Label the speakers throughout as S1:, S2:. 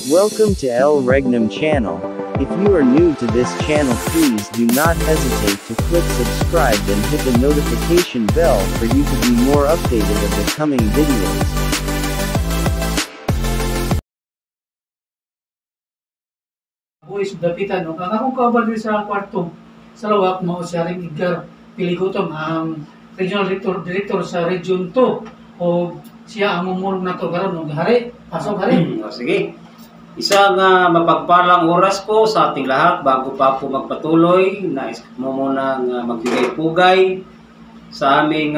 S1: Welcome to El Regnum channel. If you are new to this channel, please do not hesitate to click subscribe and hit the notification bell for you to be more updated of the coming videos.
S2: Boys, dapitan, no? Kung ako kabal din sa kwarto, sa lawak mo, siya rin Edgar Piligutom, ang regional director sa Region 2, o siya ang mumulong na ito, karoon, no? Hari, pasok, hari.
S3: Sige. Isang mapagpalang oras po sa ating lahat bago pa po magpatuloy. Nais mo munang magbigay-pugay sa aming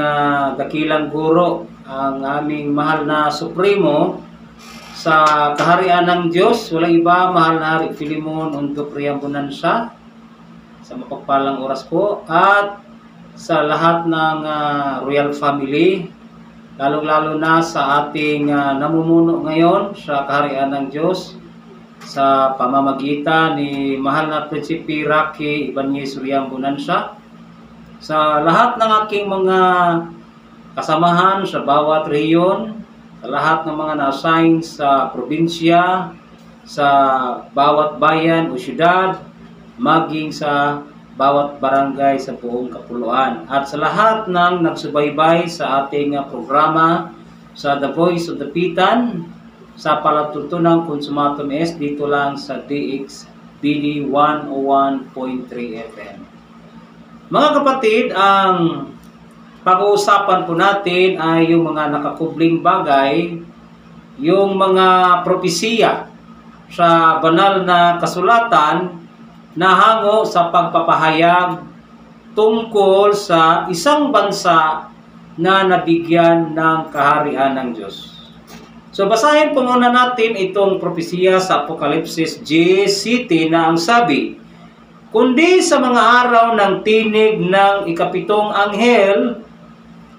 S3: dakilang guro, ang aming mahal na Supremo sa kaharian ng Diyos. Walang iba, mahal na Hari Filimon Undo Priambonanza, sa mapagpalang oras po, at sa lahat ng royal family, lalong-lalo na sa ating namumuno ngayon sa kaharian ng Diyos, sa pamamagitan ni mahal na Prinsipe Rocky Ibanez Priambonanza, sa lahat ng aking mga kasamahan sa bawat rehiyon, sa lahat ng mga na-assign sa probinsya, sa bawat bayan o syudad, maging sa bawat barangay sa buong kapuluan, at sa lahat ng nagsubaybay sa ating programa sa The Voice of the Pitan, sa palatuntunang Consumatum S, dito lang sa DXBD 101.3 FM. Mga kapatid, ang pag-uusapan po natin ay yung mga nakakubling bagay, yung mga propesiya sa banal na kasulatan na hango sa pagpapahayag tungkol sa isang bansa na nabigyan ng kaharian ng Diyos. So basahin po muna natin itong propesiya sa Apokalipsis G7 na ang sabi, "Kundi sa mga araw ng tinig ng ikapitong anghel,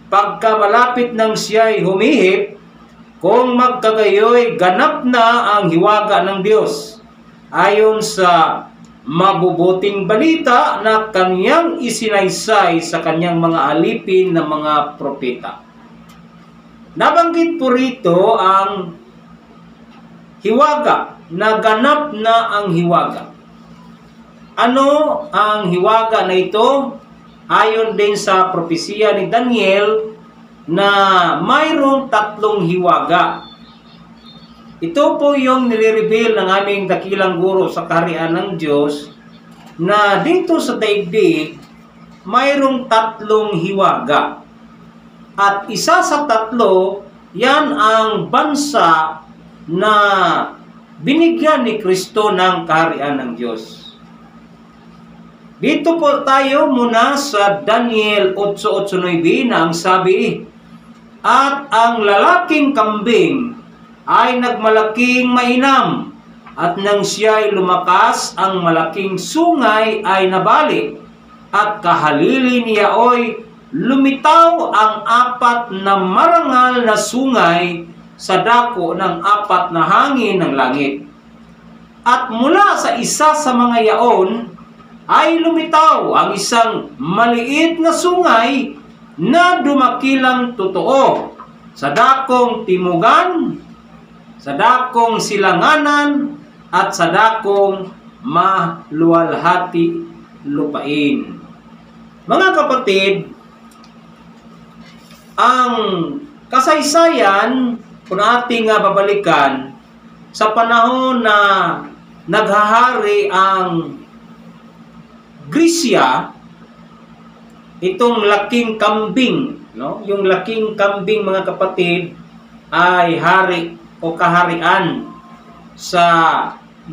S3: pagka malapit ng siya'y humihip, kung magkagayoy ganap na ang hiwaga ng Diyos, ayon sa mabubuting balita na kanyang isinaysay sa kanyang mga alipin na mga propeta." Nabanggit po rito ang hiwaga, na ganap na ang hiwaga. Ano ang hiwaga na ito? Ayon din sa propesiya ni Daniel na mayroong 3 hiwaga. Ito po yung nire-reveal ng aming dakilang guro sa kaharian ng Diyos, na dito sa daigdig mayroong 3 hiwaga. At isa sa 3, yan ang bansa na binigyan ni Kristo ng kaharian ng Diyos. Dito po tayo muna sa Daniel 8:8-9 na ang sabi, "At ang lalaking kambing ay nagmalaking mainam, at nang siya'y lumakas, ang malaking sungay ay nabali, at kahalili niyaoy lumitaw ang 4 na marangal na sungay sa dako ng 4 na hangin ng langit. At mula sa isa sa mga yaon ay lumitaw ang isang maliit na sungay na dumakilang totoo sa dakong timugan, sa dakong silanganan, at sa dakong maluwalhati lupain." Mga kapatid, ang kasaysayan kung ating babalikan sa panahon na naghahari ang Grisya, itong laking kambing, no? Yung laking kambing, mga kapatid, ay hari o kaharian sa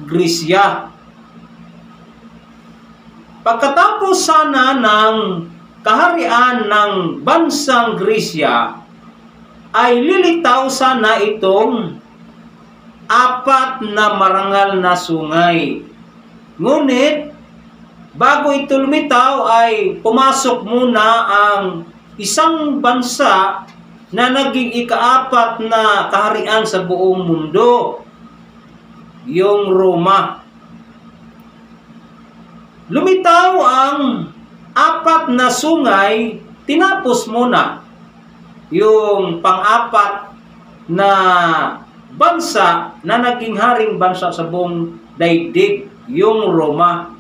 S3: Grisya. Pagkatapos sana ng kaharian ng bansang Grisya, ay lilitaw sana itong 4 na marangal na sungay. Ngunit, bago ito lumitaw ay pumasok muna ang isang bansa na naging ika-4 na kaharian sa buong mundo, yung Roma. Lumitaw ang 4 na sungay, tinapos muna yung pang-4 na bansa na naging haring bansa sa buong daigdig, yung Roma.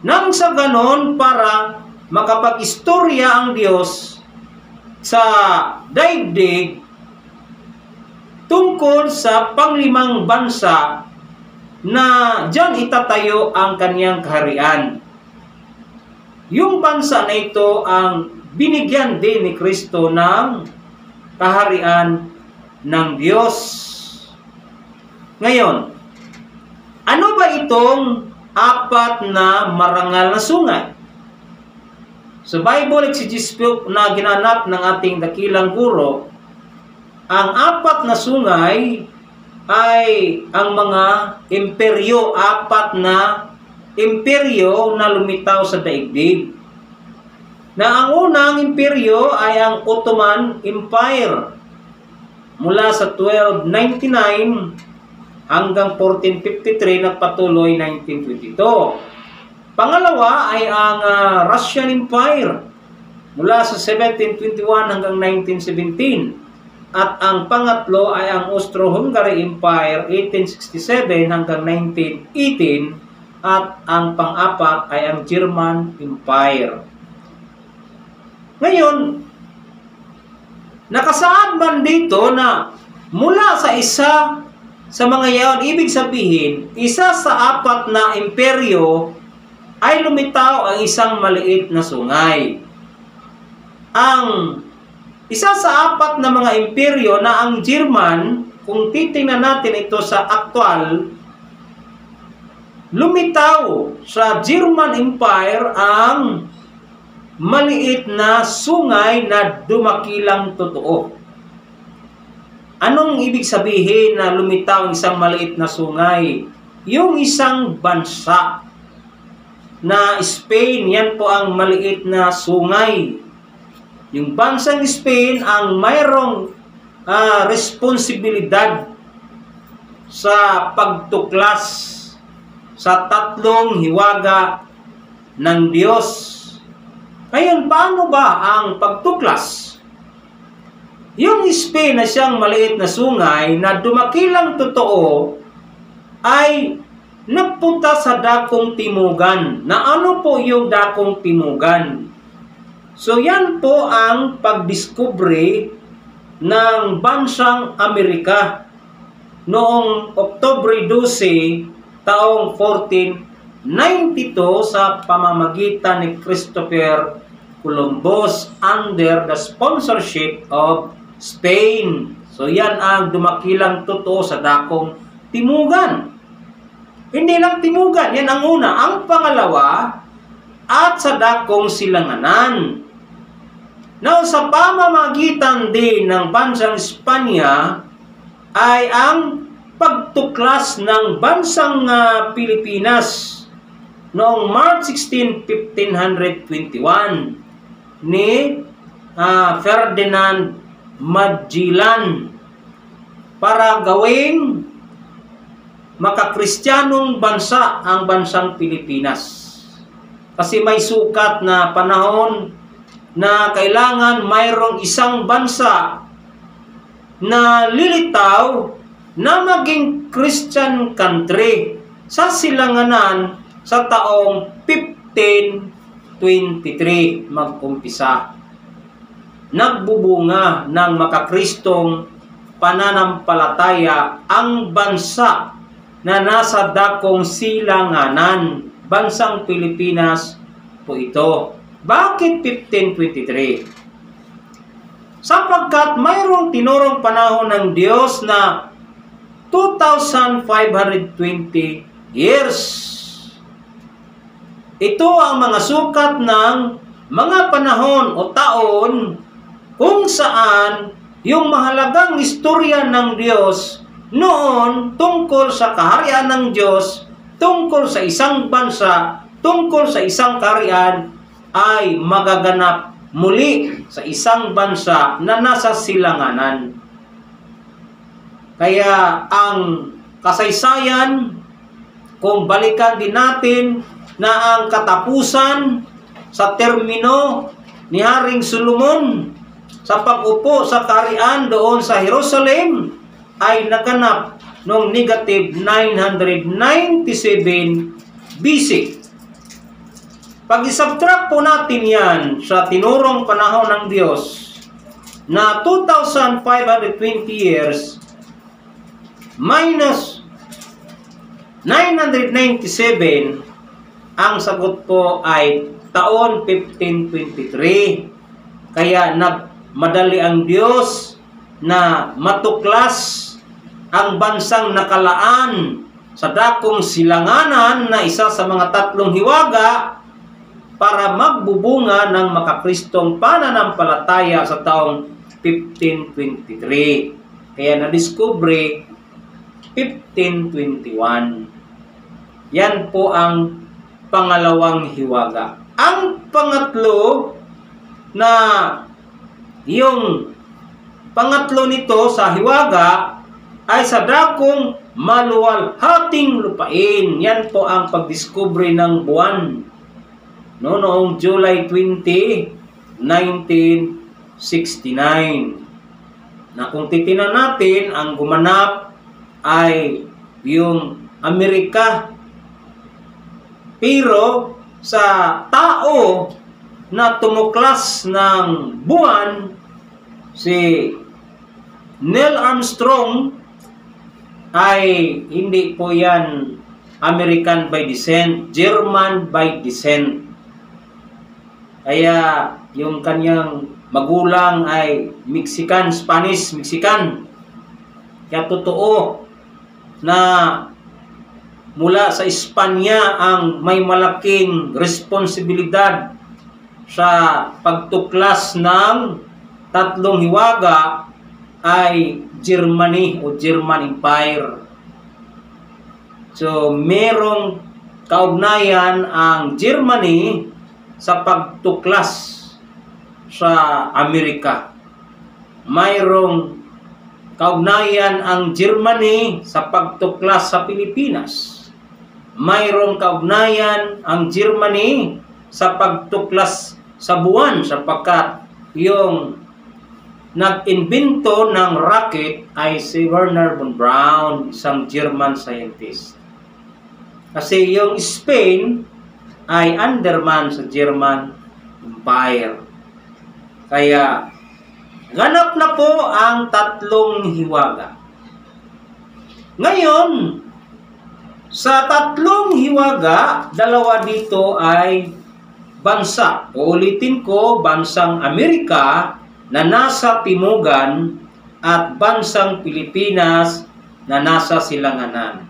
S3: Nang sa ganon, para makapag-istorya ang Diyos sa daigdig tungkol sa panglimang bansa na diyan itatayo ang kaniyang kaharian. Yung bansa na ito ang binigyan din ni Kristo ng kaharian ng Diyos. Ngayon, ano ba itong apat na marangal na sungay? Sa Bible Exegesis book na ginanap ng ating dakilang guro, ang apat na sungay ay ang mga imperyo, apat na imperyo na lumitaw sa daigdig. Na ang unang imperyo ay ang Ottoman Empire mula sa 1299 hanggang 1453 na patuloy 1922. Pangalawa ay ang Russian Empire mula sa 1721 hanggang 1917. At ang pangatlo ay ang Austro-Hungary Empire 1867 hanggang 1918. At ang pang-apat ay ang German Empire. Ngayon, nakasaad man dito na mula sa isa sa mga yaon, ibig sabihin, isa sa apat na imperyo ay lumitaw ang isang maliit na sungay. Ang isa sa apat na mga imperyo na ang German, kung titingnan natin ito sa aktwal, lumitaw sa German Empire ang maliit na sungay na dumakilang totoo. Anong ibig sabihin na lumitaw ang isang maliit na sungay? Yung isang bansa na Spain, yan po ang maliit na sungay. Yung bansang Spain ang mayroong responsibilidad sa pagtuklas sa tatlong hiwaga ng Diyos. Ngayon, paano ba ang pagtuklas? Yung Spain na siyang maliit na sungay na dumakilang totoo ay nagpunta sa dakong timugan. Na ano po yung dakong timugan? So yan po ang pagdiskubre ng bansang Amerika noong Oktubre 12, taong 1492 sa pamamagitan ni Christopher Columbus under the sponsorship of Spain. So yan ang dumakilang totoo sa dakong timugan. Hindi lang timugan, yan ang una. Ang pangalawa, at sa dakong silanganan. Now, sa pamamagitan din ng bansang Espanya ay ang pagtuklas ng bansang Pilipinas noong March 16, 1521 ni Ferdinand Magellan para gawing makakristyanong bansa ang bansang Pilipinas. Kasi may sukat na panahon na kailangan mayroong isang bansa na lilitaw na maging Christian country sa silanganan sa taong 1523 mag-umpisa. Nagbubunga ng makakristong pananampalataya ang bansa na nasa dakong silanganan, bansang Pilipinas po ito. Bakit 1523? Sapagkat mayroong tinurong panahon ng Diyos na 2,520 years. Ito ang mga sukat ng mga panahon o taon kung saan yung mahalagang istorya ng Diyos noon tungkol sa kaharian ng Diyos, tungkol sa isang bansa, tungkol sa isang kaharian ay magaganap muli sa isang bansa na nasa silanganan. Kaya ang kasaysayan, kung balikan din natin na ang katapusan sa termino ni Haring Solomon sa pag-upo sa kaharian doon sa Jerusalem, ay naganap noong negative 997 BC. Pag isubtract po natin yan sa tinurong panahon ng Diyos na 2,520 years minus 997, ang sagot po ay taon 1523. Kaya nagmadali ang Diyos na matuklas ang bansang nakalaan sa dakong silanganan na isa sa mga tatlong hiwaga para magbubunga ng makakristong pananampalataya sa taong 1523. Kaya nadiskubre 1521. Yan po ang pangalawang hiwaga. Ang pangatlo na yung pangatlo nito sa hiwaga ay sa dakong maluwalhating lupain. Yan po ang pagdiskubre ng buwan. Noong July 20, 1969. Na kung titinan natin, ang gumanap ay yung Amerika. Pero sa tao na tumuklas ng buwan, si Neil Armstrong, ay hindi po yan American by descent, German by descent. Kaya yung kanyang magulang ay Mexican, Spanish, Mexican. Kaya totoo na mula sa Espanya ang may malaking responsibilidad sa pagtuklas ng tatlong hiwaga ay Germany o German Empire. So, merong kaugnayan ang Germany sa pagtuklas sa Amerika. Mayroong kaugnayan ang Germany sa pagtuklas sa Pilipinas. Mayroong kaugnayan ang Germany sa pagtuklas sa buwan sapagkat yung nag-imbento ng rocket ay si Wernher von Braun, isang German scientist. Kasi yung Spain ay underman sa German Empire. Kaya ganap na po ang tatlong hiwaga. Ngayon, sa tatlong hiwaga, dalawa dito ay bansa. Uulitin ko, bansang Amerika na nasa timugan at bansang Pilipinas na nasa silanganan.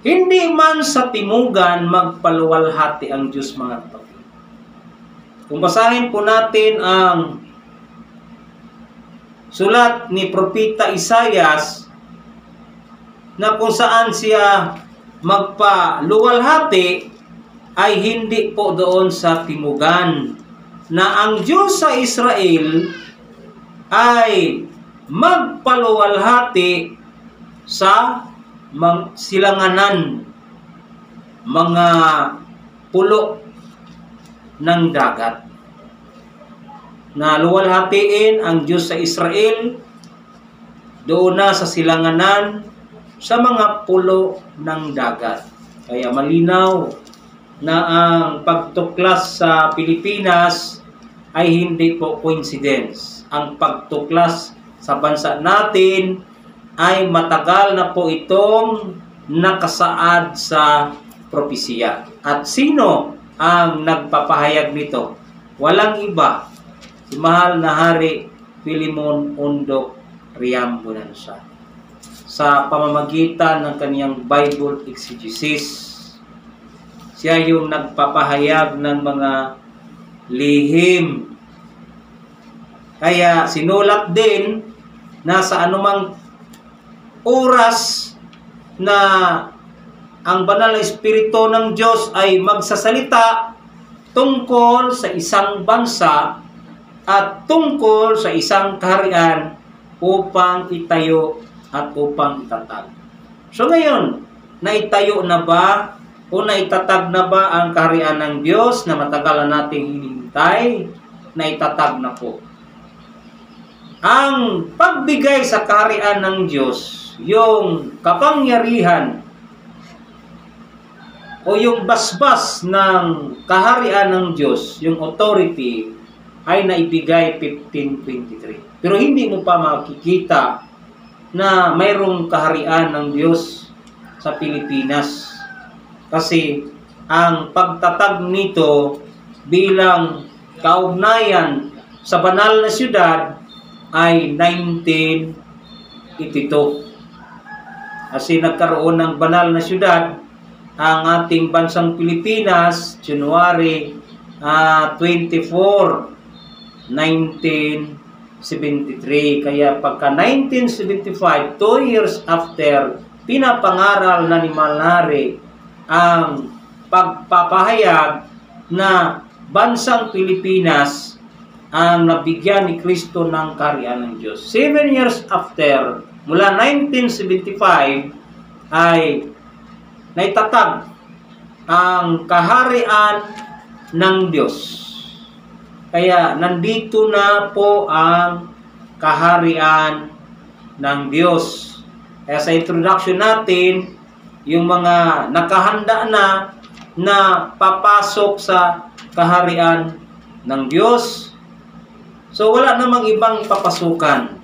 S3: Hindi man sa timugan magpaluwalhati ang Diyos, mga kapatid. Kung basahin po natin ang sulat ni Propeta Isaias na kung saan siya magpaluwalhati ay hindi po doon sa timugan, na ang Diyos sa Israel ay magpaluwalhati sa silanganan, mga pulo ng dagat. Na luwalhatiin ang Diyos sa Israel doon na sa silanganan sa mga pulo ng dagat. Kaya malinaw na ang pagtuklas sa Pilipinas ay hindi po coincidence. Ang pagtuklas sa bansa natin ay matagal na po itong nakasaad sa propesiya. At sino ang nagpapahayag nito? Walang iba, si mahal na Hari Philemon Ondok Riambunansya. Sa pamamagitan ng kaniyang Bible exegesis, siya yung nagpapahayag ng mga lihim. Kaya sinulat din na sa anumang oras na ang banal na Espiritu ng Diyos ay magsasalita tungkol sa isang bansa at tungkol sa isang kaharian upang itayo at upang itatag. So ngayon, naitayo na ba o naitatag na ba ang kaharian ng Diyos na matagal na nating hinihintay? Naitatag na po. ang pagbigay sa kaharian ng Diyos, yung kapangyarihan o yung basbas ng kaharian ng Diyos, yung authority, ay naibigay 1523. Pero hindi mo pa makikita na mayroong kaharian ng Diyos sa Pilipinas. Kasi ang pagtatag nito bilang kaugnayan sa banal na siyudad ay 1982. Kasi nagkaroon ng banal na siyudad ang ating bansang Pilipinas January 24, 1973. Kaya pagka 1975, 2 years after, pinapangaral na ni Malnari ang pagpapahayag na bansang Pilipinas ang nabigyan ni Kristo ng kaharian ng Diyos. 7 years after, mula 1975, ay naitatag ang kaharian ng Diyos. Kaya nandito na po ang kaharian ng Diyos. Kaya sa introduction natin, yung mga nakahanda na papasok sa kaharian ng Diyos. So wala namang ibang papasukan.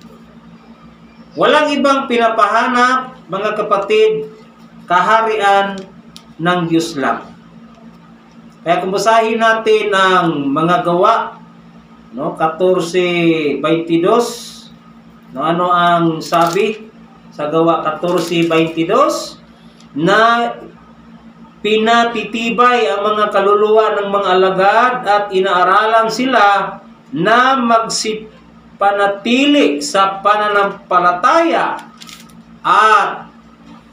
S3: Walang ibang pinapahanap, mga kapatid, kaharian ng Diyos lang. Kaya kung basahin natin ang mga gawa, no, 14:22, no, ano ang sabi sa gawa 14:22? Na pinatitibay ang mga kaluluwa ng mga alagad at inaaralan sila na magsipanatili sa pananampalataya at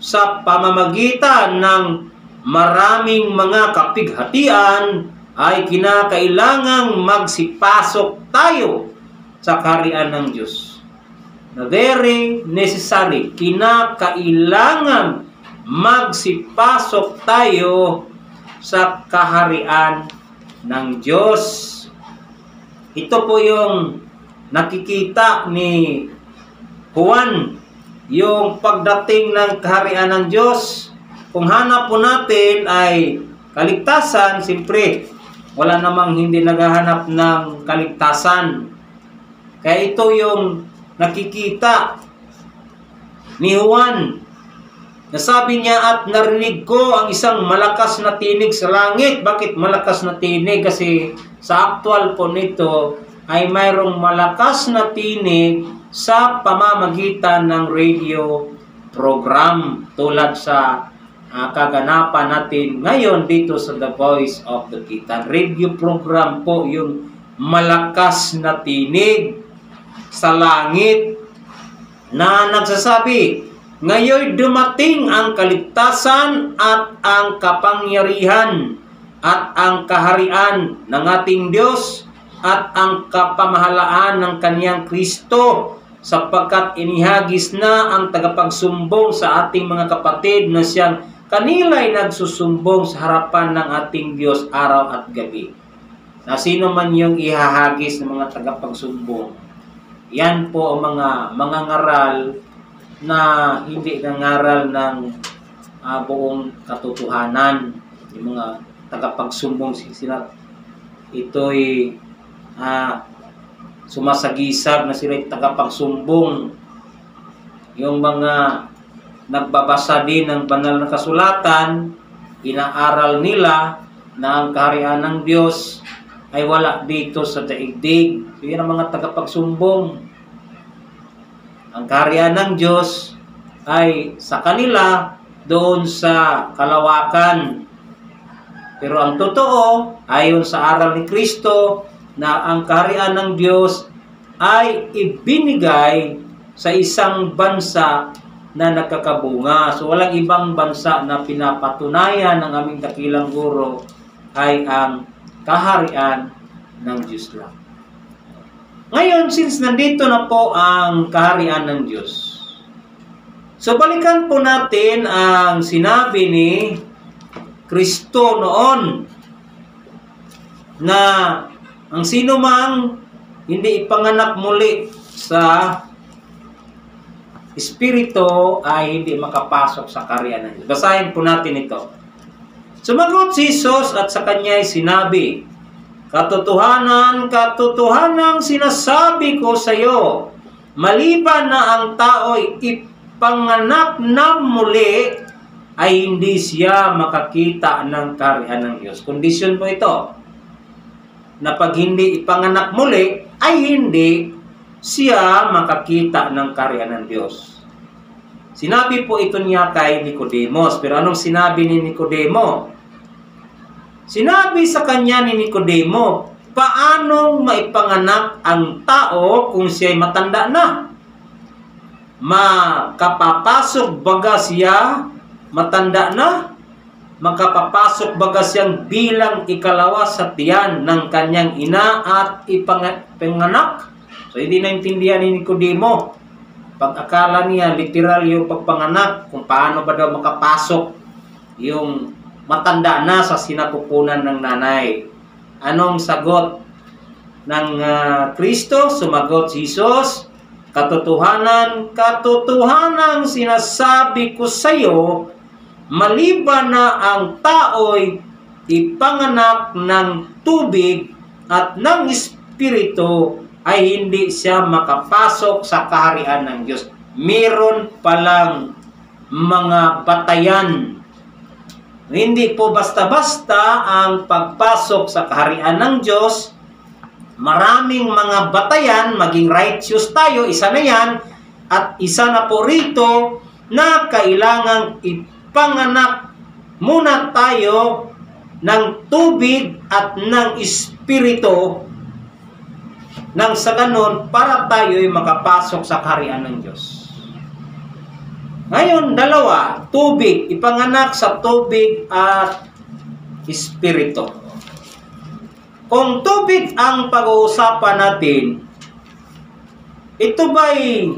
S3: sa pamamagitan ng maraming mga kapighatian ay kinakailangang magsipasok tayo sa kaharian ng Diyos. Na very necessary, kinakailangan magsipasok tayo sa kaharian ng Diyos. Ito po yung nakikita ni Juan, yung pagdating ng kaharian ng Diyos. Kung hanap po natin ay kaligtasan, siyempre, wala namang hindi naghahanap ng kaligtasan. Kaya ito yung nakikita ni Juan. Nasabi niya, at narinig ko ang isang malakas na tinig sa langit. Bakit malakas na tinig? Kasi sa actual po nito ay mayroong malakas na tinig sa pamamagitan ng radio program tulad sa kaganapan natin ngayon dito sa The Voice of the Titan. Radio program po yung malakas na tinig sa langit na nagsasabi, ngayon dumating ang kaligtasan at ang kapangyarihan at ang kaharian ng ating Diyos at ang kapamahalaan ng kaniyang Kristo, sapagkat inihagis na ang tagapagsumbong sa ating mga kapatid na siyang kanila'y nagsusumbong sa harapan ng ating Diyos araw at gabi. Na sino man yung ihahagis ng mga tagapagsumbong? Yan po ang mga ngaral na hindi nangaral ng buong katotohanan. Yung mga tagapagsumbong sila, ito'y sumasagisag na sila'y tagapagsumbong. Yung mga nagbabasa din ng banal na kasulatan, inaaral nila na ang kaharian ng Diyos ay wala dito sa daigdig. So, yun ang mga tagapagsumbong. Ang kaharian ng Diyos ay sa kanila doon sa kalawakan. Pero ang totoo, ayon sa aral ni Kristo, na ang kaharian ng Diyos ay ibinigay sa isang bansa na nakakabunga. So walang ibang bansa na pinapatunayan ng aming dakilang guro ay ang kaharian ng Diyos lang. Ngayon, since nandito na po ang kaharian ng Diyos, so balikan po natin ang sinabi ni Kristo noon na ang sino mang hindi ipanganak muli sa Espiritu ay hindi makapasok sa kaharian ng Diyos. Basahin po natin ito. Sumagot si Jesus at sa kanya ay sinabi, katotohanan, katotohanan sinasabi ko sa iyo, maliban na ang tao'y ipanganak na muli, ay hindi siya makakita ng kaharian ng Diyos. Kondisyon po ito, na pag hindi ipanganak muli, ay hindi siya makakita ng kaharian ng Diyos. Sinabi po ito niya kay Nicodemos. Pero anong sinabi ni Nicodemo? Sinabi sa kanya ni Nicodemo, paanong maipanganak ang tao kung siya'y matanda na? Makapapasok baga siya matanda na? Makapapasok baga siyang bilang ikalawa sa tiyan ng kanyang ina at ipanganak? So, hindi naintindihan ni Nicodemo. Pag-akala niya, literal yung pagpanganak, kung paano ba daw makapasok yung matanda na sa sinapupunan ng nanay. Anong sagot ng Kristo? Sumagot si Jesus, katotohanan, katotohanan sinasabi ko sa iyo, maliban na ang tao'y ipanganak ng tubig at ng Espiritu, ay hindi siya makapasok sa kaharian ng Diyos. Meron palang mga batayan. Hindi po basta-basta ang pagpasok sa kaharian ng Diyos. Maraming mga batayan, maging righteous tayo, isa na yan. At isa na po rito na kailangang ipanganak muna tayo ng tubig at ng Espiritu, nang sa ganon, para tayo'y makapasok sa kaharian ng Diyos. Ngayon, dalawa, tubig, ipanganak sa tubig at Espiritu. Kung tubig ang pag-uusapan natin, ito ba'y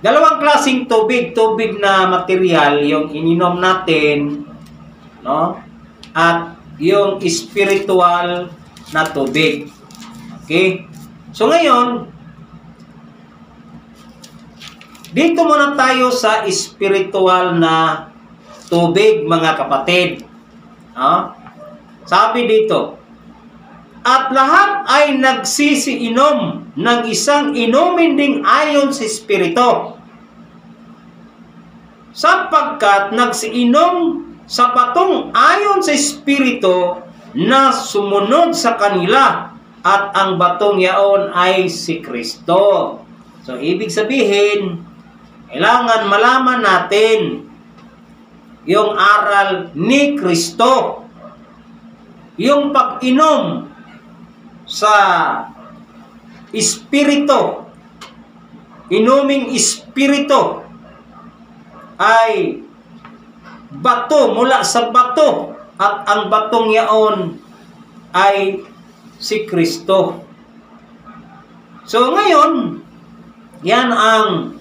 S3: dalawang klaseng tubig, tubig na material, yung ininom natin, no? At yung spiritual na tubig. Okay? So ngayon, dito muna tayo sa spiritual na tubig, mga kapatid. Sabi dito, at lahat ay nagsisiinom ng isang inumin ding ayon sa Espiritu, sapagkat nagsiinom sa batong ayon sa Espiritu na sumunod sa kanila, at ang batong yaon ay si Kristo. So, ibig sabihin, kailangan malaman natin yung aral ni Kristo. Yung pag-inom sa Espiritu, inuming Espiritu, ay bato, mula sa bato, at ang batong yaon ay si Kristo. So ngayon, yan ang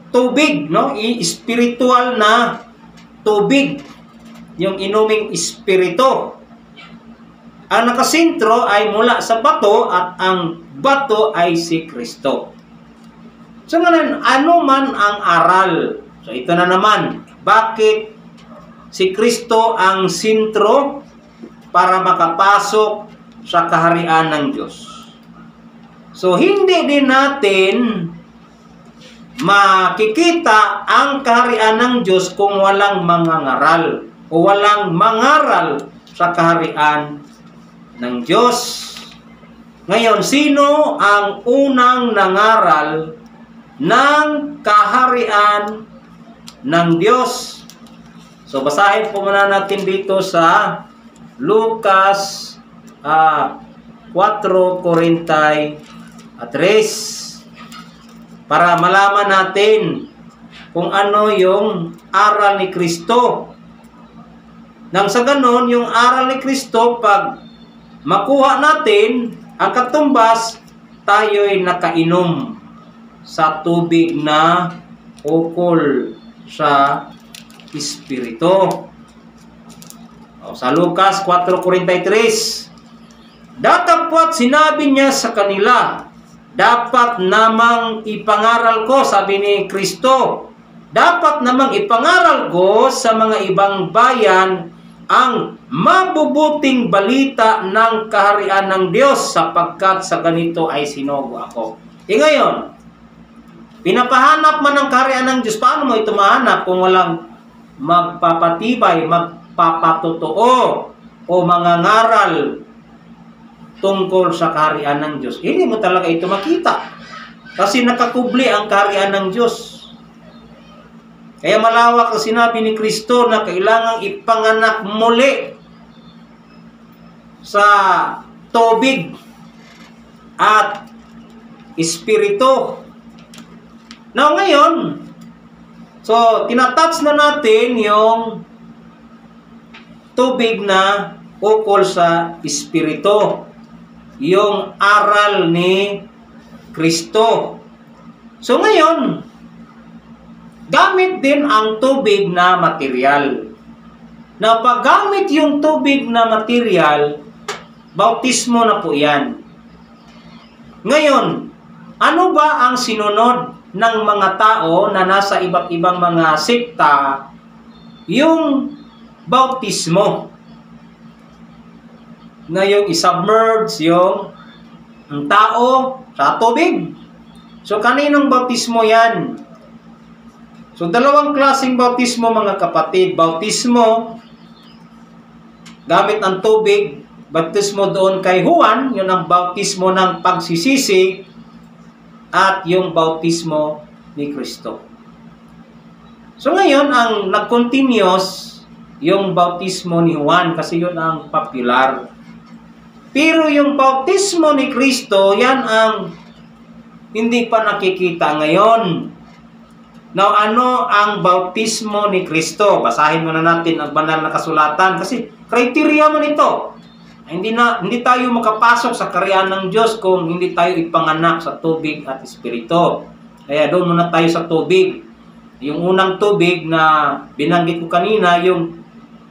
S3: tubig, no? Spiritual na tubig, yung inuming Espiritu. Ang nakasentro ay mula sa bato, at ang bato ay si Kristo. So ngayon, ano man ang aral? So ito na naman, bakit si Kristo ang sentro para makapasok sa kaharian ng Diyos? So, hindi din natin makikita ang kaharian ng Diyos kung walang mangangaral o walang mangaral sa kaharian ng Diyos. Ngayon, sino ang unang nangaral ng kaharian ng Diyos? So, basahin po muna natin dito sa Lucas 4:43 para malaman natin kung ano yung aral ni Kristo. Nang sa ganon, yung aral ni Kristo, pag makuha natin ang katumbas, tayo'y nakainom sa tubig na ukol sa Espiritu. Sa Lucas 4:43, Datapwat sinabi niya sa kanila, dapat namang ipangaral ko, sabi ni Kristo, dapat namang ipangaral ko sa mga ibang bayan ang mabubuting balita ng kaharian ng Diyos, sapagkat sa ganito ay sinugo ako. Ngayon, pinapahanap man ang kaharian ng Diyos. Paano mo ito mahanap kung walang magpapatibay, magpapatotoo o mangangaral tungkol sa kaharian ng Diyos? Hindi mo talaga ito makita. Kasi nakakubli ang kaharian ng Diyos. Kaya malawak ang sinabi ni Kristo na kailangang ipanganak muli sa tubig at espiritu. Now ngayon, so tinatouch na natin yung tubig na ukol sa espiritu, yung aral ni Kristo. So ngayon, gamit din ang tubig na material. Na paggamit yung tubig na material, bautismo na po yan. Ngayon, ano ba ang sinunod ng mga tao na nasa iba't ibang mga sekta? Yung bautismo. Ngayong isubmerge yung ang tao sa tubig. So, kaninong bautismo yan? So, dalawang klaseng bautismo mga kapatid. Bautismo gamit ng tubig. Bautismo doon kay Juan, yun ang bautismo ng pagsisisi. At yung bautismo ni Kristo. So, ngayon, ang nag-continuous yung bautismo ni Juan kasi yun ang popular. Pero yung bautismo ni Kristo, yan ang hindi pa nakikita ngayon. Now, ano ang bautismo ni Kristo? Basahin muna natin ang banal na kasulatan kasi kriteria man ito. Hindi tayo makapasok sa kaharian ng Diyos kung hindi tayo ipanganak sa tubig at espiritu. Kaya doon muna tayo sa tubig. Yung unang tubig na binanggit ko kanina, yung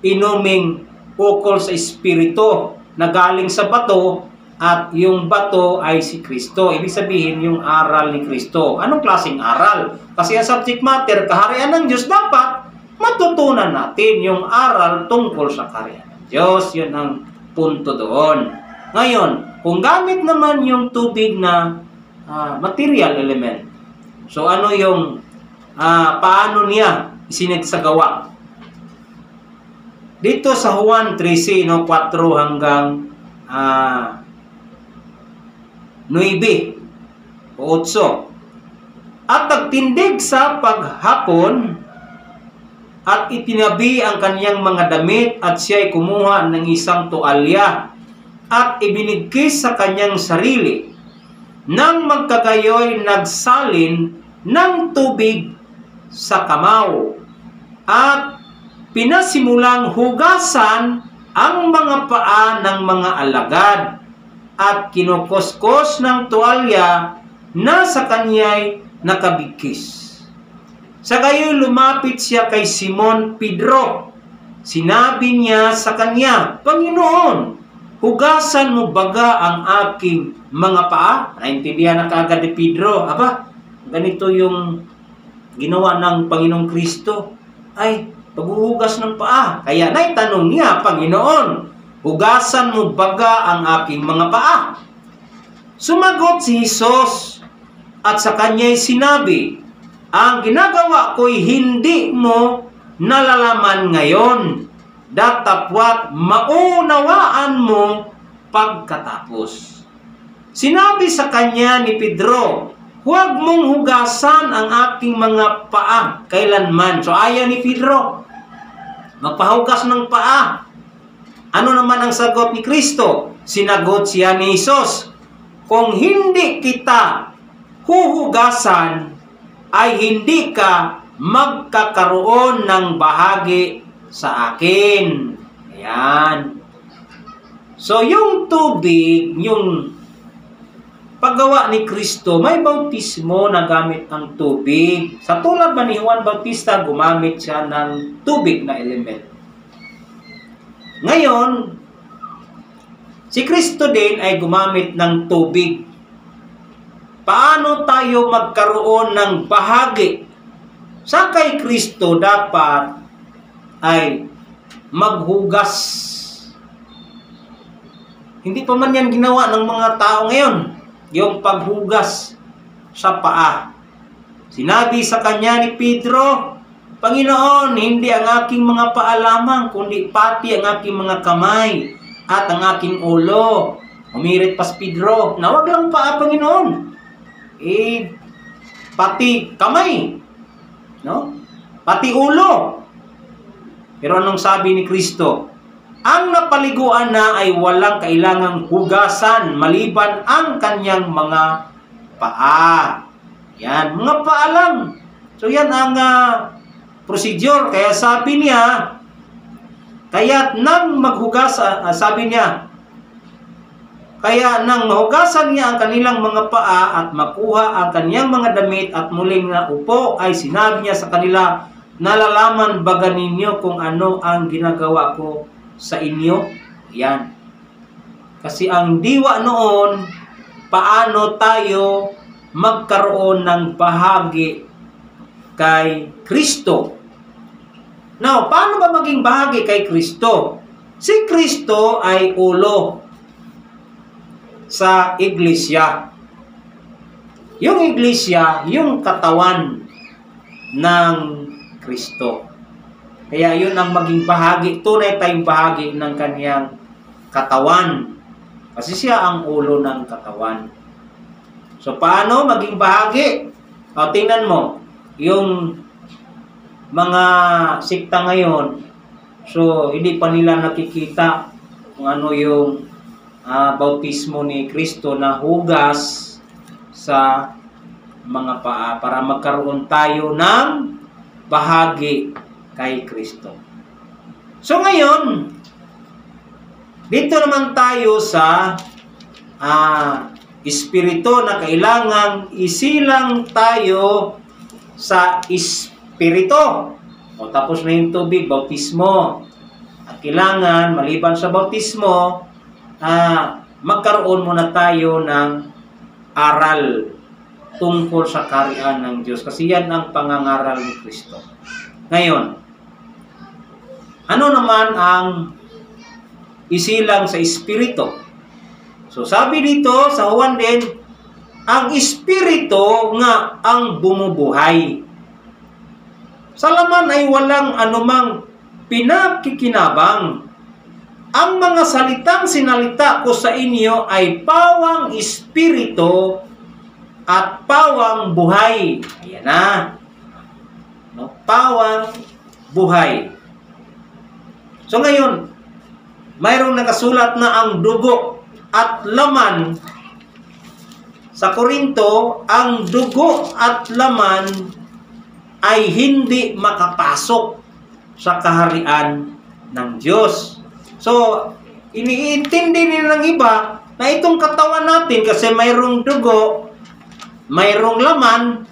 S3: inuming ukol sa espiritu na galing sa bato, at yung bato ay si Kristo. Ibig sabihin, yung aral ni Kristo. Anong klaseng aral? Kasi ang subject matter, kaharian ng Diyos, dapat matutunan natin yung aral tungkol sa kaharian ng Diyos. Yun ang punto doon. Ngayon, kung gamit naman yung tubig na material element, so ano yung, paano niya isinagsagawa? Dito sa Juan 13, 4 hanggang 9 o 8. At nagtindig sa paghapon at itinabi ang kaniyang mga damit at siya'y kumuha ng isang tuwalya at ibinigkis sa kanyang sarili. Nang magkagayoy nagsalin ng tubig sa kamaw at pinasimulang hugasan ang mga paa ng mga alagad at kinukuskos ng tuwalya na sa kanya'y nakabigkis. Sa gayoy lumapit siya kay Simon Pedro. Sinabi niya sa kanya, Panginoon, hugasan mo baga ang aking mga paa? Naintindihan na kaagad ni Pedro. Aba, ganito yung ginawa ng Panginoong Kristo. Ay, paghuhugas ng paa. Kaya naitanong niya, Panginoon, hugasan mo baga ang aking mga paa? Sumagot si Jesus at sa kanya'y sinabi, ang ginagawa ko'y hindi mo nalalaman ngayon, datapwat maunawaan mo pagkatapos. Sinabi sa kanya ni Pedro, huwag mong hugasan ang aking mga paa kailanman. So ayaw ni Pedro magpahugas ng paa. Ano naman ang sagot ni Kristo? Sinagot siya ni Jesus, kung hindi kita huhugasan, ay hindi ka magkakaroon ng bahagi sa akin. Ayan. So, yung tubig, yung paggawa ni Kristo, may bautismo na gamit ang tubig. Sa tulad ba ni Juan Bautista, gumamit siya ng tubig na element. Ngayon, Si Kristo din ay gumamit ng tubig. Paano tayo magkaroon ng bahagi? Sa kay Kristo dapat ay maghugas. Hindi pa man yan ginawa ng mga tao ngayon, yung paghugas sa paa. Sinabi sa kanya ni Pedro, Panginoon, hindi ang aking mga paa lamang, kundi pati ang aking mga kamay at ang aking ulo. Umirit pa si Pedro, na wag lang paa, Panginoon. Pati kamay, no? Pati ulo. Pero anong sabi ni Kristo? Ang napaliguan na ay walang kailangang hugasan maliban ang kanyang mga paa. Yan, mga paa lang. So yan ang procedure. Kaya sabi niya, kaya't nang maghugas, sabi niya, kaya nang mahugasan niya ang kanilang mga paa at makuha ang kaniyang mga damit at muling naupo, ay sinabi niya sa kanila, nalalaman baga ninyo kung ano ang ginagawa ko sa inyo? Yan. Kasi ang diwa noon, paano tayo magkaroon ng bahagi kay Kristo. Now, paano ba maging bahagi kay Kristo? Si Kristo ay ulo sa iglesia. Yung iglesia, yung katawan ng Kristo. Kaya yun ang maging bahagi, tunay tayong bahagi ng kaniyang katawan. Kasi siya ang ulo ng katawan. So, paano maging bahagi? Tingnan mo, yung mga sikta ngayon, so, hindi pa nila nakikita kung ano yung bautismo ni Kristo na hugas sa mga paa para magkaroon tayo ng bahagi kay Kristo. So ngayon, dito naman tayo sa espiritu na kailangang isilang tayo sa espiritu. O tapos na yung tubig, bautismo. At kailangan, maliban sa bautismo, magkaroon muna tayo ng aral tungkol sa kaharian ng Diyos. Kasi yan ang pangangaral ni Kristo. Ngayon, ano naman ang isilang sa espiritu? So sabi dito sa Juan din, ang espiritu nga ang bumubuhay. Sa laman ay walang anumang pinakikinabang. Ang mga salitang sinalita ko sa inyo ay pawang espiritu at pawang buhay. Ayan na. No? Pawang buhay. So ngayon, mayroong nakasulat na ang dugo at laman. Sa Korinto, ang dugo at laman ay hindi makapasok sa kaharian ng Diyos. So, iniintindi nila ng iba na itong katawan natin kasi mayroong dugo, mayroong laman,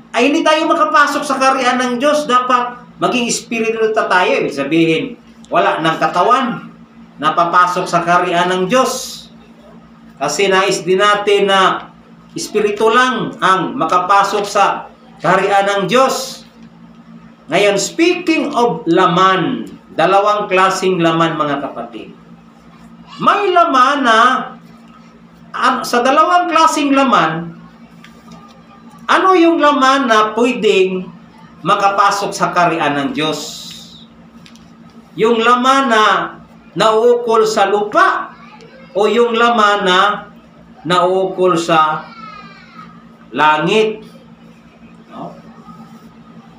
S3: ay hindi tayo makapasok sa kaharian ng Diyos. Dapat maging espiritu tayo. Ibig sabihin, wala ng katawan napapasok sa kaharian ng Diyos. Kasi nais din natin na espiritu lang ang makapasok sa kaharian ng Diyos. Ngayon, speaking of laman, dalawang klaseng laman mga kapatid. May laman na, sa dalawang klaseng laman, ano yung laman na pwedeng makapasok sa kaharian ng Diyos? Yung laman na nauukol sa lupa o yung laman na nauukol sa langit? No?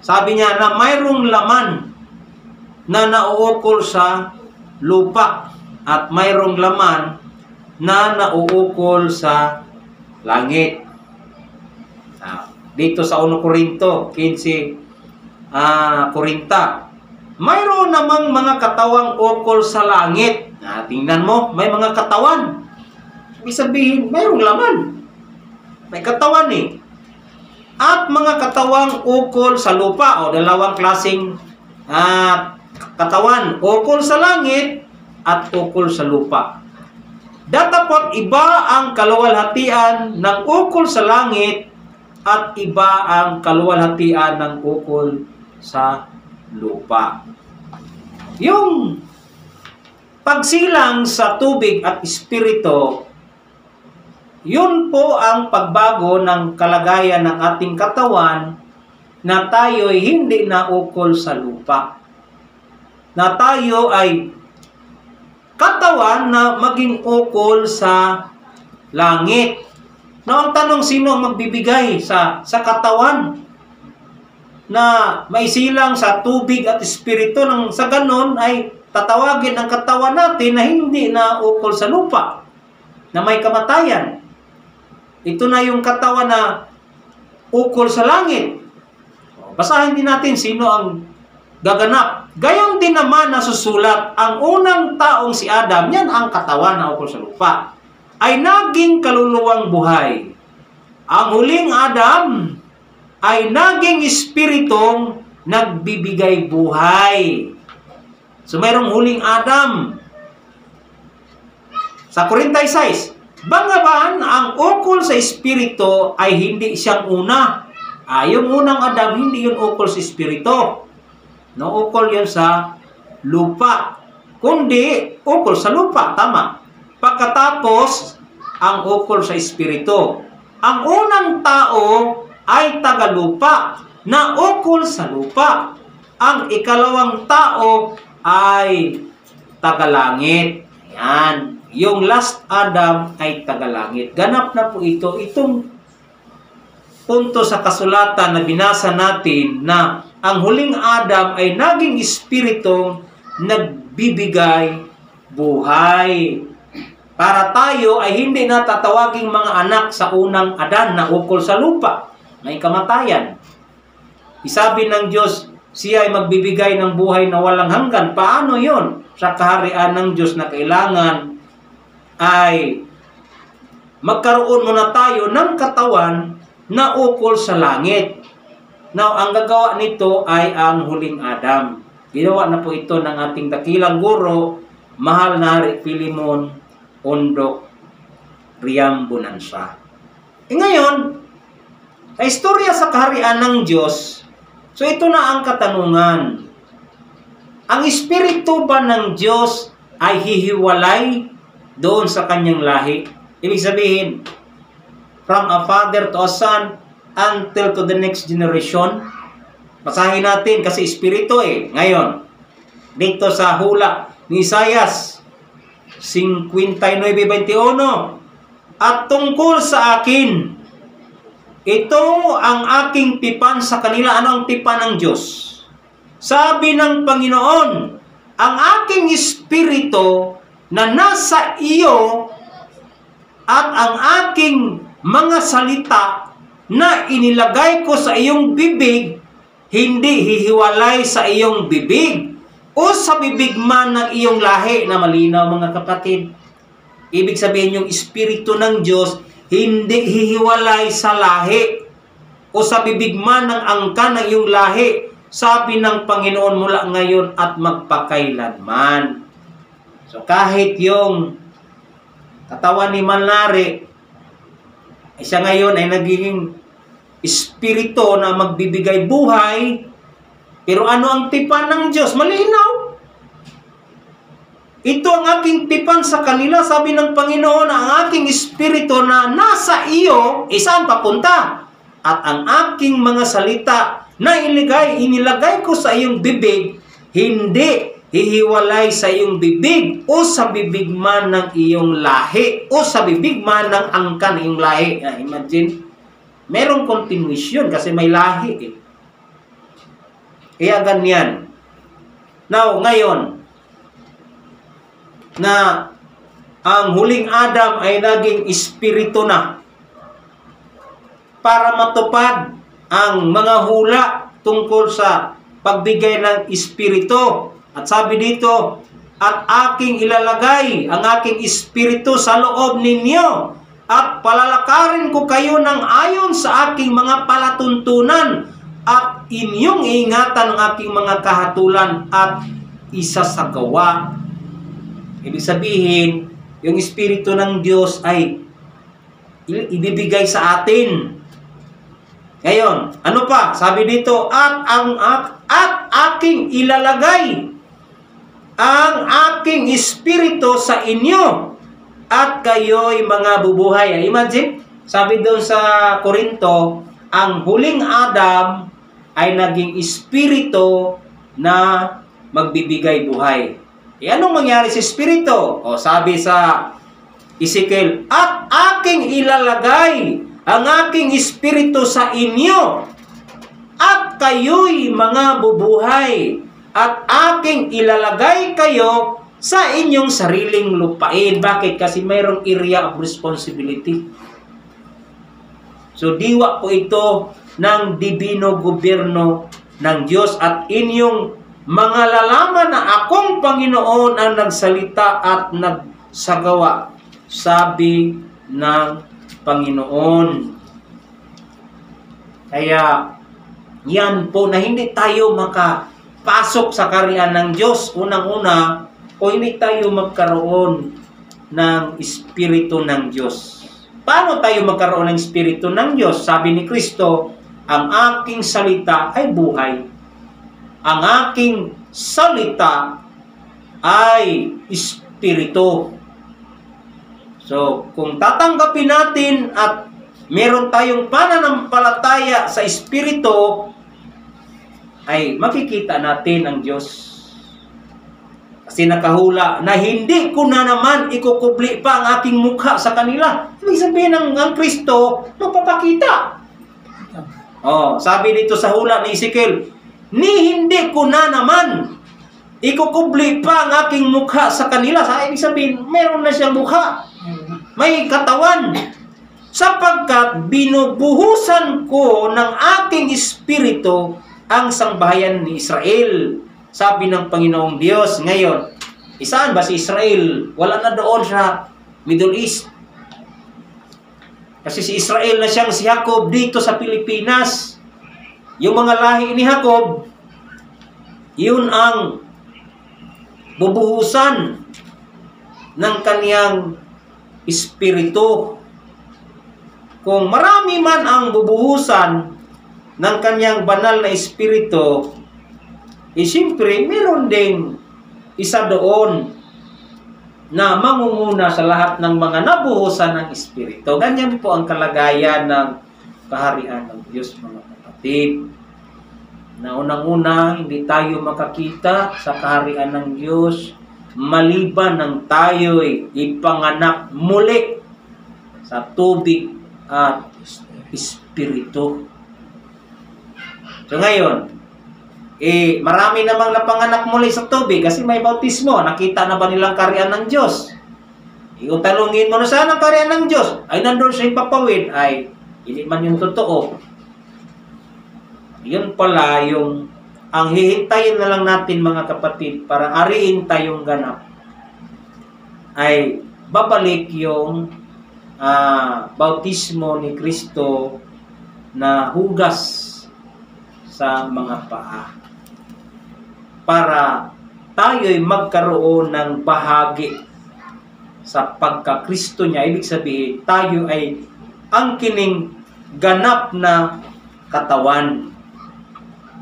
S3: Sabi niya na mayroong laman na nauukol sa lupa at mayroong laman na nauukol sa langit. Dito sa 1 Corinto 15, 40, mayroon namang mga katawang ukol sa langit. Tingnan mo, may mga katawan. Ibig sabihin, mayroong laman. May katawan eh. At mga katawang ukol sa lupa, o dalawang klaseng katawan, ukol sa langit at ukol sa lupa. Datapot iba ang kaluwalhatian ng ukol sa langit at iba ang kaluwalhatian ng ukol sa lupa. Yung pagsilang sa tubig at espiritu, yun po ang pagbago ng kalagayan ng ating katawan, na tayo ay hindi na ukol sa lupa. Na tayo ay katawan na maging ukol sa langit. Now, ang tanong, sino ang magbibigay sa katawan na maisilang sa tubig at espiritu? Nang sa ganon ay tatawagin ang katawan natin na hindi na ukol sa lupa, na may kamatayan. Ito na yung katawan na ukol sa langit. Basahin din natin sino ang gaganap. Gayon din naman nasusulat, ang unang taong si Adam, yan ang katawan na ukol sa lupa, ay naging kaluluwang buhay. Ang huling Adam ay naging espiritong nagbibigay buhay. So mayroong huling Adam. Sa 46, bangaban ang ukol sa espiritu ay hindi siyang una. Yung unang Adam, hindi yun ukol sa espiritu. No, ukol yun sa lupa. Kundi, ukol sa lupa. Tama. Pagkatapos, ang ukol sa espiritu. Ang unang tao ay tagalupa, na ukol sa lupa. Ang ikalawang tao ay tagalangit. Yan. Yung last Adam ay tagalangit. Ganap na po ito. Itong punto sa kasulatan na binasa natin, na ang huling Adam ay naging espiritu nagbibigay buhay. Para tayo ay hindi na tatawaging mga anak sa unang Adan na ukol sa lupa, may kamatayan. Isabi ng Diyos, siya ay magbibigay ng buhay na walang hanggan. Paano yon? Sa kaharian ng Diyos na kailangan ay magkaroon muna tayo ng katawan na ukol sa langit. Now, ang gagawa nito ay ang huling Adam. Ginawa na po ito ng ating dakilang guro, mahal na Hari Filimon Ondok Riambunansa. Ngayon, sa istorya sa kaharian ng Diyos, so ito na ang katanungan. Ang espiritu ba ng Diyos ay hihiwalay doon sa kanyang lahi? Ibig sabihin, from a father to a son until to the next generation. Basahin natin kasi espiritu Ngayon, dito sa hula ni Isaias 59:21, at tungkol sa akin, ito ang aking tipan sa kanila. Ano ang tipan ng Diyos? Sabi ng Panginoon, ang aking espiritu na nasa iyo at ang aking mga salita na inilagay ko sa iyong bibig, hindi hihiwalay sa iyong bibig o sa bibig man ng iyong lahi. Na malinaw, mga kapatid. Ibig sabihin, yung espiritu ng Diyos hindi hihiwalay sa lahi o sa bibig man ng angkan ng iyong lahi. Sabi ng Panginoon, mula ngayon at magpakailanman. So kahit yung katawan ni Manlari, siya ngayon ay nagiging espiritu na magbibigay buhay, pero ano ang tipan ng Diyos? Malinaw. Ito ang aking tipan sa kanila, sabi ng Panginoon, ang aking espiritu na nasa iyo, saan papunta? At ang aking mga salita na inilagay ko sa iyong bibig, hindi hihiwalay sa iyong bibig o sa bibig man ng iyong lahi o sa bibig man ng angkan ng iyong lahi. Imagine, merong continuation kasi may lahi Kaya ganyan. Now, ngayon, na ang huling Adam ay naging espiritu na para matupad ang mga hula tungkol sa pagbigay ng espiritu. At sabi dito, at aking ilalagay ang aking espiritu sa loob ninyo at palalakarin ko kayo ng ayon sa aking mga palatuntunan at inyong iingatan ang aking mga kahatulan at isasagawa. Ibig sabihin, yung Espiritu ng Diyos ay ibibigay sa atin. Ngayon, ano pa? Sabi dito, at aking ilalagay ang aking Espiritu sa inyo at kayo'y mga bubuhay. Imagine, sabi doon sa Korinto, ang huling Adam ay naging Espiritu na magbibigay buhay. Anong mangyari sa Espiritu? O sabi sa Ezekiel, at aking ilalagay ang aking Espiritu sa inyo at kayo'y mga bubuhay at aking ilalagay kayo sa inyong sariling lupain. Bakit? Kasi mayroong area of responsibility. So, diwa po ito ng divino gobyerno ng Diyos at inyong mga lalaman na akong Panginoon ang nagsalita at nagsagawa, sabi ng Panginoon. Kaya, yan po na hindi tayo makapasok sa kaharian ng Diyos. Unang-una, o hindi tayo magkaroon ng Espiritu ng Diyos. Paano tayo magkaroon ng Espiritu ng Diyos? Sabi ni Kristo, ang aking salita ay buhay. Ang aking salita ay Espiritu. So, kung tatanggapin natin at meron tayong pananampalataya sa Espiritu, ay makikita natin ang Diyos. Kasi nakahula na hindi ko na naman ikukubli pa ang aking mukha sa kanila. Ibig sabihin ang Kristo, magpapakita. Sabi dito sa hula ni Ezekiel, hindi ko na naman ikukubli pa ang aking mukha sa kanila. Ibig sabihin, meron na siyang mukha. May katawan. Sapagkat binubuhusan ko ng aking Espiritu ang sangbahayan ni Israel. Sabi ng Panginoong Diyos. Ngayon, isaan ba si Israel? Wala na doon sa Middle East. Kasi si Israel na siyang si Jacob dito sa Pilipinas. Yung mga lahi ni Jacob, yun ang bubuhusan ng kaniyang Espiritu. Kung marami man ang bubuhusan ng kanyang banal na Espiritu, siyempre, meron ding isa doon na mangunguna sa lahat ng mga nabuhusan ng Espiritu. Ganyan po ang kalagayan ng kaharian ng Diyos, mga kapatid. Na unang-una, hindi tayo makakita sa kaharian ng Diyos maliban ng tayo'y ipanganak muli sa tubig at Espiritu. So ngayon, marami namang napanganak muli sa tubig kasi may bautismo. Nakita na ba nilang kaharian ng Diyos? Iutalungin mo na saan ang kaharian ng Diyos? Ay nandun sa ipapawid. Ay, hindi man yung totoo. Yun pala yung ang hihintayin na lang natin, mga kapatid, para ariin tayong ganap, ay babalik yung bautismo ni Kristo na hugas sa mga paa. Para tayo'y magkaroon ng bahagi sa pagka-Kristo niya. Ibig sabihin, tayo ay ang kining ganap na katawan.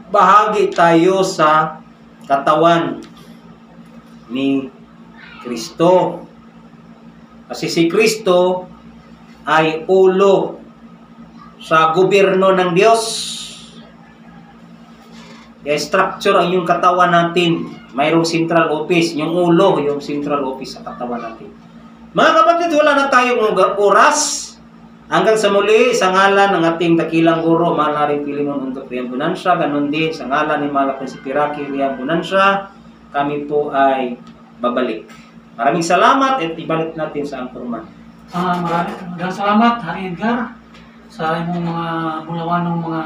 S3: Bahagi tayo sa katawan ni Kristo. Kasi si Kristo ay ulo sa gobyerno ng Diyos. Kaya structure ang yung katawan natin. Mayroong central office. Yung ulo, yung central office sa katawan natin. Mga kapatid, wala na tayong oras. Hanggang sa muli, sa ngalan ng ating dakilang guro, mahal na rin Pilimon Undok Rian Bonansya, ganun din, sa ngalan ni Mahal na si Piraki Rian Bonansya, kami po ay babalik. Maraming salamat at ibalik natin sa Angkorman.
S2: Maraming salamat, Hari Edgar, sa imong mga bulawan ng mga